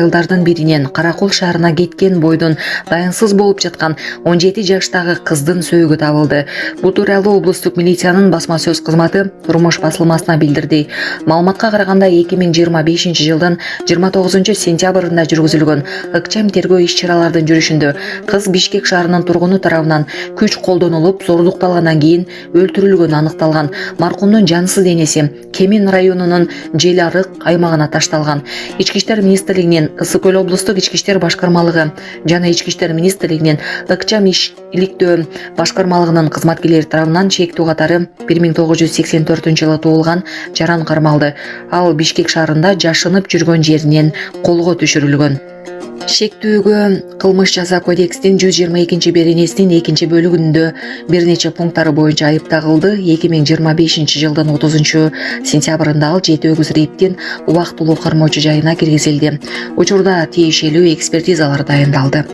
Айылдардын биринен Каракол шаарына кеткен бойдон даянсыз болуп жаткан 17 жаштагы кыздын сөөгү табылды. Бул тууралуу облустук милициянын басма сөз кызматы Турмуш басылмасына билдирди. Маалыматка караганда 2025 жылдын 29 сентябрында жүргүзүлгөн ыкчам тергөө иш-чаралардын жүрүшүндө кыз Бишкек шаарынын тургуну тарабынан күч колдонулуп, зордукталгандан кийин өлтүрүлгөнү аныкталган. Маркумдун жансыз денеси Кемин районунун Желарык аймагына ташталган. Ички иштер министрлигинин Ысык Көл облустук ички иштер башкармалыгы жана ички иштер министрлигинин ыкчам иш иликтөө башкармалыгынын кызматкерлери тарабынан шектүү катары 1984 жылы туулган жаран кармалды. Ал Бишкек шаарында жашынып жүргөн жеринен колго түшүрүлгөн. Шектүүгө кылмыш жаза кодекстин 122 беренесинин 2 бөлүгүндө бир нече пункттары боюнча айып тагылды. 2025 жылдын 30 сентябрында ал жети өгүз рейптин убактылуу кармоочу жайына киргизилди. Учурда тиешелүү экспертизалар дайындалды.